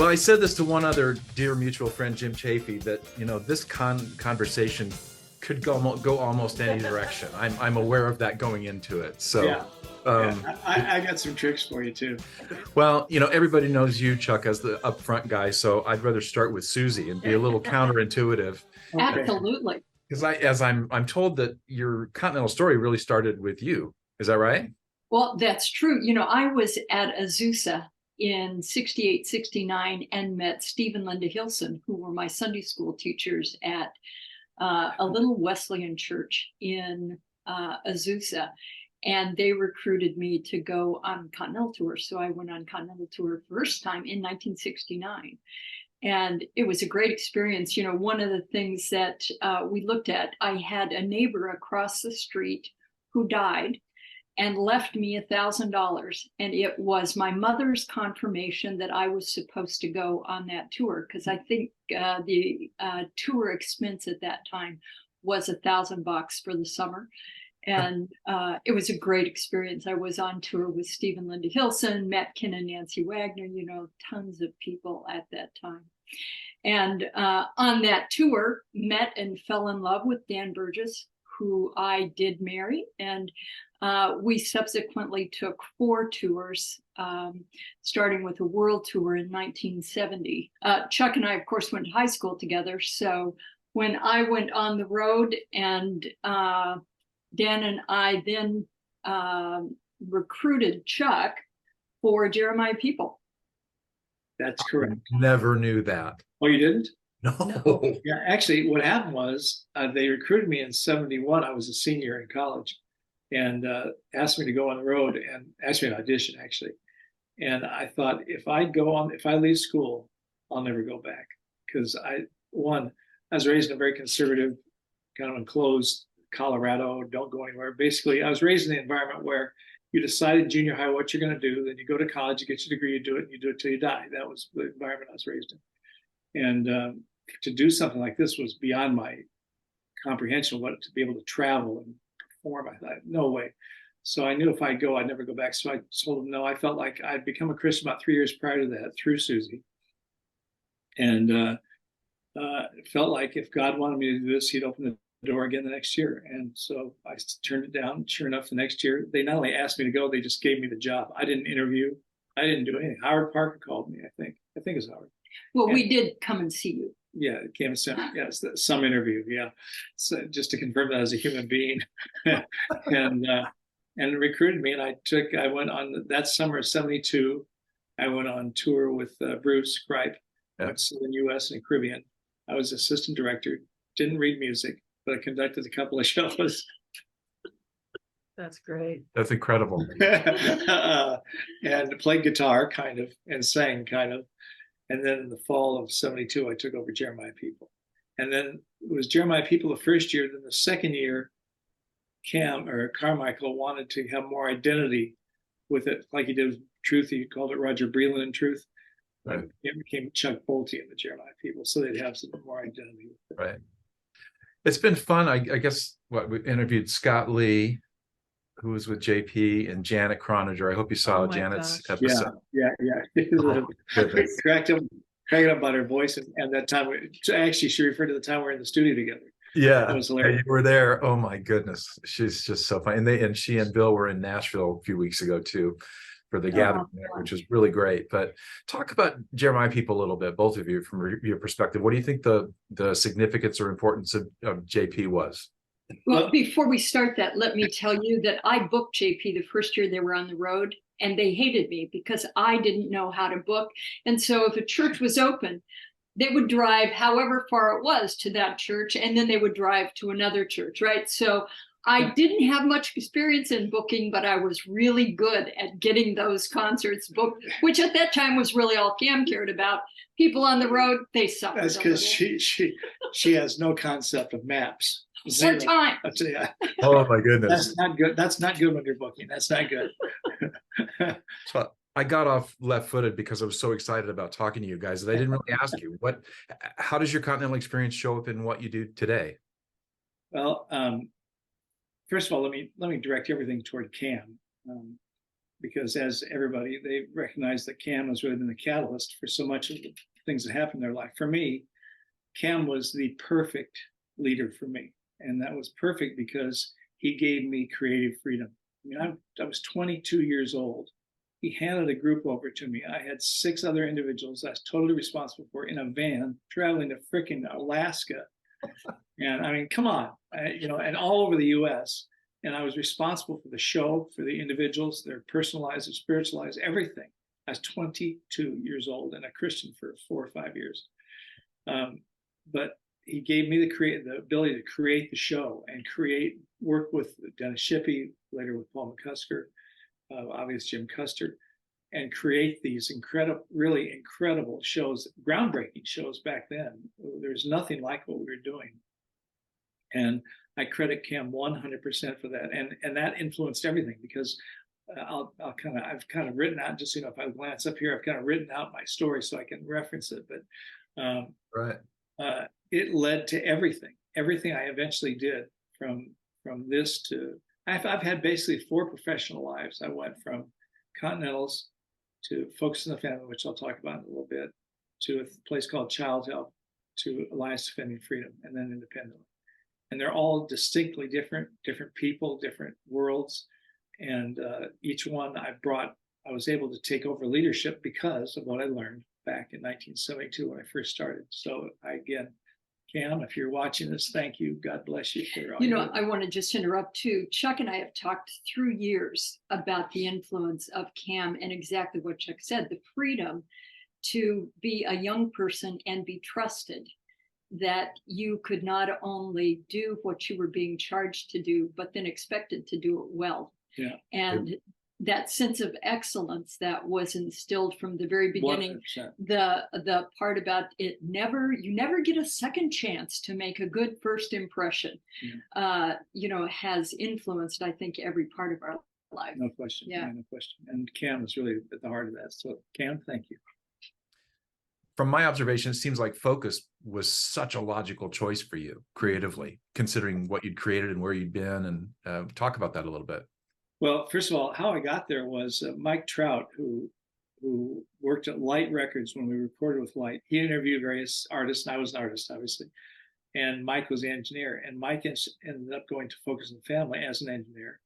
Well, I said this to one other dear mutual friend, Jim Chafee, that this conversation could go almost any direction. I'm aware of that going into it. So, Yeah. I got some tricks for you too. well, everybody knows you, Chuck, as the upfront guy. So I'd rather start with Soozi and be a little counterintuitive. Okay. Absolutely. Because I'm told that your Continental story really started with you. Is that right? Well, that's true. I was at Azusa in 68, 69 and met Steve and Linda Hilson, who were my Sunday school teachers at a little Wesleyan church in Azusa. And they recruited me to go on Continental tour. So I went on Continental tour first time in 1969. And it was a great experience. One of the things that we looked at, I had a neighbor across the street who died and left me $1,000. And it was my mother's confirmation that I was supposed to go on that tour, because I think the tour expense at that time was $1,000 for the summer. And it was a great experience. I was on tour with Steve and Linda Hilson, met Ken and Nancy Wagner, tons of people at that time. And on that tour, met and fell in love with Dan Burgess, who I did marry. And we subsequently took 4 tours, starting with a world tour in 1970. Chuck and I, of course, went to high school together. So when I went on the road, and Dan and I then recruited Chuck for Jeremiah People. That's correct. I never knew that. Oh, you didn't? No. Yeah, actually, what happened was they recruited me in 71. I was a senior in college, and asked me to go on the road and asked me to audition, actually. And I thought, if I leave school, I'll never go back. Because I was raised in a very conservative, kind of enclosed Colorado, don't go anywhere. Basically, I was raised in the environment where you decide in junior high what you're going to do, then you go to college, you get your degree, you do it, and you do it till you die. That was the environment I was raised in. And to do something like this was beyond my comprehension of what to be able to travel and perform. I thought, no way. So I knew if I go, I'd never go back. So I told them no. I felt like I'd become a Christian about 3 years prior to that through Soozi. And it felt like if God wanted me to do this, he'd open the door again the next year. And so I turned it down. Sure enough, the next year, they not only asked me to go, they just gave me the job. I didn't interview. I didn't do anything. Howard Parker called me, I think it was Howard. Well, we did come and see you. Yeah, it came some interview. Yeah, so just to confirm that as a human being, and recruited me. And I went on that summer of 72. I went on tour with Bruce Gripe, in the U.S. and Caribbean. I was assistant director. Didn't read music, but I conducted a couple of shows. That's great. That's incredible. And played guitar, kind of, and sang, kind of. And then in the fall of 72, I took over Jeremiah People. And then it was Jeremiah People the first year. Then the second year, Carmichael wanted to have more identity with it, like he did with Truth. He called it Roger Breland in Truth. Right. It became Chuck Bolte in the Jeremiah People, so they'd have some more identity. Right. It's been fun. I guess we interviewed Scott Lee, who was with JP, and Janet Croninger. I hope you saw Janet's episode. Yeah. Oh, cracking up about her voice, and that time actually she referred to the time we were in the studio together. Yeah, you were there. Oh my goodness, she's just so funny. And she and Bill were in Nashville a few weeks ago too, for the gathering there, which was really great. But talk about Jeremiah People a little bit, both of you, from your perspective. What do you think the significance or importance of JP was? Well, before we start that, let me tell you that I booked JP the first year they were on the road, and they hated me because I didn't know how to book. And so if a church was open, they would drive however far it was to that church, and then they would drive to another church, right? So I didn't have much experience in booking, but I was really good at getting those concerts booked, which at that time was really all Cam cared about. People on the road, they suffered. That's because she has no concept of maps. Or time. Oh my goodness. That's not good. That's not good when you're booking. That's not good. So I got off left-footed because I was so excited about talking to you guys that I didn't really ask you how does your Continental experience show up in what you do today? Well, first of all, let me direct everything toward Cam. because as everybody, they recognized that Cam has really been the catalyst for so much of the things that happened in their life. For me, Cam was the perfect leader for me. And that was perfect because he gave me creative freedom. I mean, I was 22 years old. He handed a group over to me. I had 6 other individuals I was totally responsible for in a van traveling to frickin' Alaska. And I mean, come on, and all over the US. And I was responsible for the show, for the individuals, their personal lives, their spiritual lives, everything. I was 22 years old and a Christian for 4 or 5 years. But he gave me the ability to create the show and work with Dennis Shippey, later with Paul McCusker, obviously Jim Custer, and create these really incredible shows, groundbreaking shows back then. There's nothing like what we were doing. And I credit Cam 100% for that. And that influenced everything, because I've kind of written out, just, if I glance up here, I've kind of written out my story so I can reference it. But Right. It led to everything I eventually did, from this to, I've had basically 4 professional lives. I went from Continentals to Focus on the Family, which I'll talk about in a little bit, to a place called Child Help, to Alliance Defending Freedom, and then independently. And they're all distinctly different people, different worlds. And each one I was able to take over leadership because of what I learned back in 1972 when I first started. So again, Cam, if you're watching this, thank you. God bless you. I want to just interrupt too. Chuck and I have talked through years about the influence of Cam, and exactly what Chuck said, the freedom to be a young person and be trusted, that you could not only do what you were being charged to do, but then expected to do it well. Yeah. And that sense of excellence that was instilled from the very beginning. 100%. The part about you never get a second chance to make a good first impression, has influenced, I think, every part of our life. No question. Yeah. No question. And Cam is really at the heart of that. So Cam, thank you. From my observation, it seems like Focus was such a logical choice for you creatively, considering what you'd created and where you'd been. And talk about that a little bit. Well, first of all, how I got there was Mike Trout, who worked at Light Records when we recorded with Light. He interviewed various artists, and I was an artist, obviously. And Mike was the engineer. And Mike ended up going to Focus on the Family as an engineer.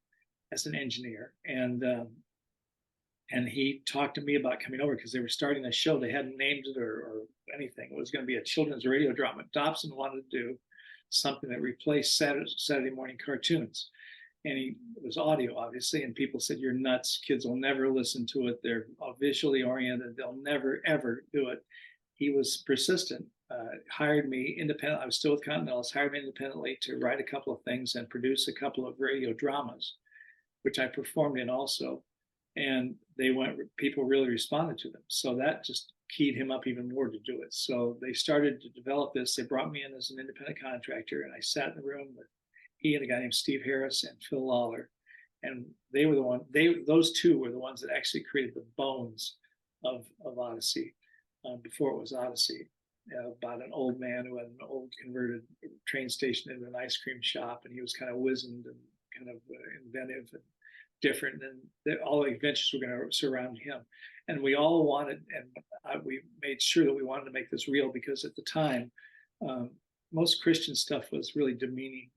And he talked to me about coming over because they were starting a show. They hadn't named it or anything. It was going to be a children's radio drama. Dobson wanted to do something that replaced Saturday morning cartoons. And it was audio, obviously, and people said, "You're nuts. Kids will never listen to it. They're visually oriented. They'll never, ever do it." He was persistent, hired me independently. I was still with Continentals, hired me independently to write a couple of things and produce a couple of radio dramas, which I performed in also. And people really responded to them. So that just keyed him up even more to do it. So they started to develop this. They brought me in as an independent contractor, and I sat in the room with he and a guy named Steve Harris and Phil Lawler. And those two were the ones that actually created the bones of Odyssey, before it was Odyssey, about an old man who had an old converted train station into an ice cream shop. And he was kind of wizened and kind of inventive and different. And all the adventures were going to surround him. And we all wanted, and we made sure that we wanted to make this real, because at the time, most Christian stuff was really demeaning.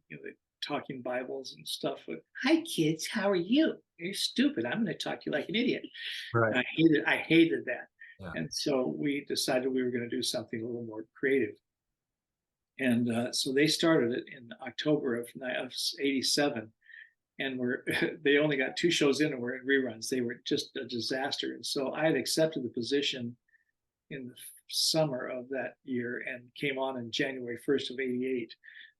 Talking Bibles and stuff. Hi kids, how are you? You're stupid. I'm going to talk to you like an idiot. Right. I hated that. Yeah. And so we decided we were going to do something a little more creative. And so they started it in October of '87, and they only got 2 shows in and were in reruns. They were just a disaster. And so I had accepted the position in the summer of that year and came on in January 1st of '88.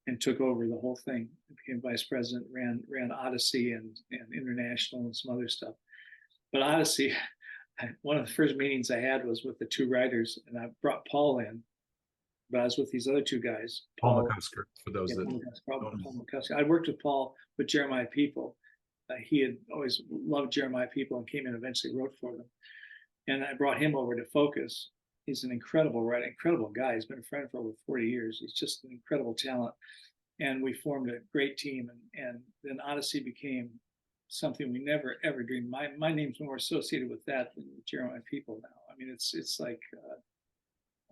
And took over the whole thing. Became vice president, ran Odyssey and International and some other stuff. But Odyssey, one of the first meetings I had was with the 2 writers, and I brought Paul in, but I was with these other 2 guys. Paul McCusker, for those that Paul McCusker. I worked with Paul with Jeremiah People. He had always loved Jeremiah People and came in and eventually wrote for them. And I brought him over to Focus. He's an incredible writer, incredible guy. He's been a friend for over 40 years. He's just an incredible talent. And we formed a great team. And then Odyssey became something we never ever dreamed. My name's more associated with that than Jeremiah people now. I mean, it's like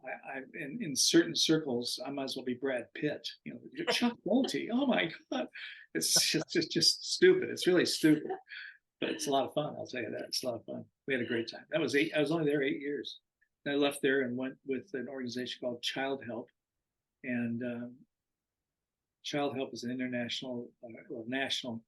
I in certain circles, I might as well be Brad Pitt. You know, Chuck Bolte. Oh my God, it's just stupid. It's really stupid, but it's a lot of fun. I'll tell you that. It's a lot of fun. We had a great time. That was I was only there 8 years. And I left there and went with an organization called Child Help, and Child Help is an international, national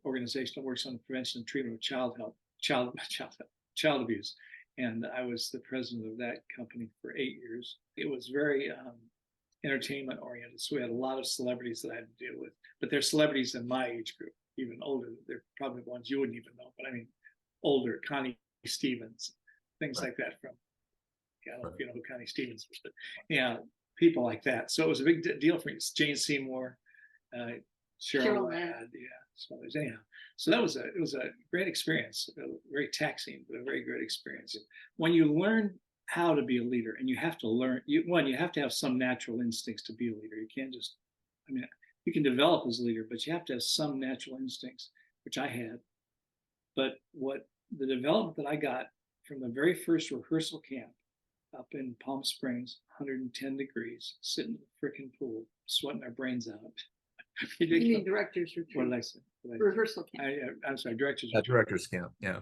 organization that works on the prevention and treatment of child abuse. And I was the president of that company for 8 years. It was very entertainment oriented. So we had a lot of celebrities that I had to deal with, but they're celebrities in my age group, even older. They're probably the ones you wouldn't even know, but I mean, older, Connie Stevens, things like that from, I don't know if you know who Connie Stevens was, but yeah, people like that. So it was a big deal for me. It's Jane Seymour, Cheryl Ladd, yeah, some others. Anyhow, so it was a great experience, very taxing, but a very good experience. When you learn how to be a leader, and you have to learn, you have to have some natural instincts to be a leader. You can't just, I mean, you can develop as a leader, but you have to have some natural instincts, which I had. But what the development that I got from the very first rehearsal camp up in Palm Springs, 110 degrees, sitting in the frickin' pool, sweating our brains out. You mean director's retreat? What did I say? Rehearsal camp. I'm sorry, director's Director's camp. Yeah.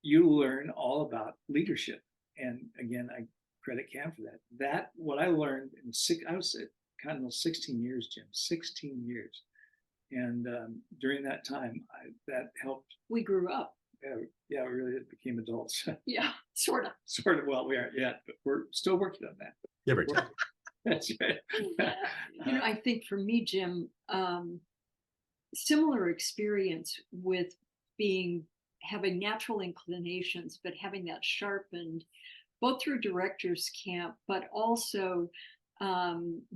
You learn all about leadership, and again, I credit Cam for that. That what I learned in I was at Continental 16 years, Jim, 16 years, and during that time, that helped. We grew up. Yeah, we really became adults. Yeah, sort of. Sort of. Well, we aren't yet, but we're still working on that. Give or take. That's right. You know, I think for me, Jim, similar experience with having natural inclinations, but having that sharpened both through director's camp, but also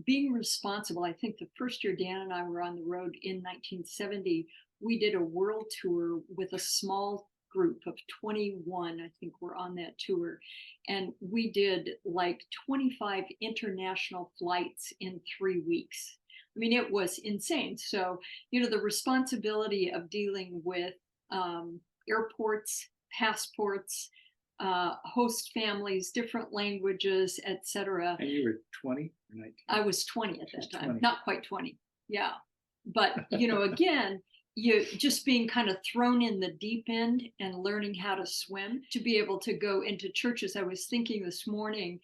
being responsible. I think the first year Dan and I were on the road in 1970, we did a world tour with a small group of 21, I think were on that tour. And we did like 25 international flights in 3 weeks. I mean, it was insane. So, you know, the responsibility of dealing with airports, passports, host families, different languages, etc. And you were 20 or 19? I was 20 at that time, 20. Not quite 20. Yeah. But, you know, again, you just being kind of thrown in the deep end and learning how to swim to be able to go into churches. I was thinking this morning,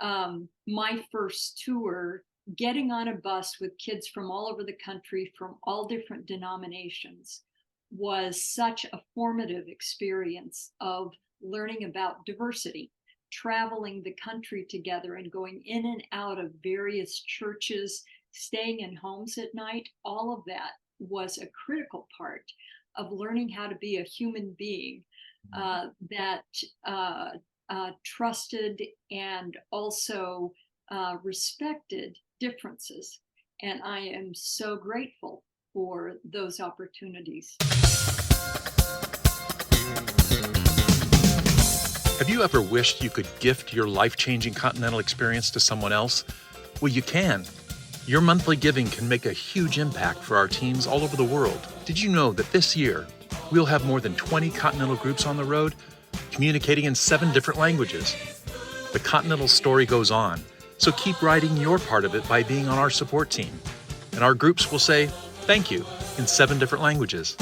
my first tour, getting on a bus with kids from all over the country, from all different denominations, was such a formative experience of learning about diversity, traveling the country together and going in and out of various churches, staying in homes at night. All of that was a critical part of learning how to be a human being that trusted and also respected differences. And I am so grateful for those opportunities. Have you ever wished you could gift your life-changing Continental experience to someone else? Well, you can. Your monthly giving can make a huge impact for our teams all over the world. Did you know that this year, we'll have more than 20 Continental groups on the road, communicating in 7 different languages? The Continental story goes on, so keep writing your part of it by being on our support team. And our groups will say, thank you, in 7 different languages.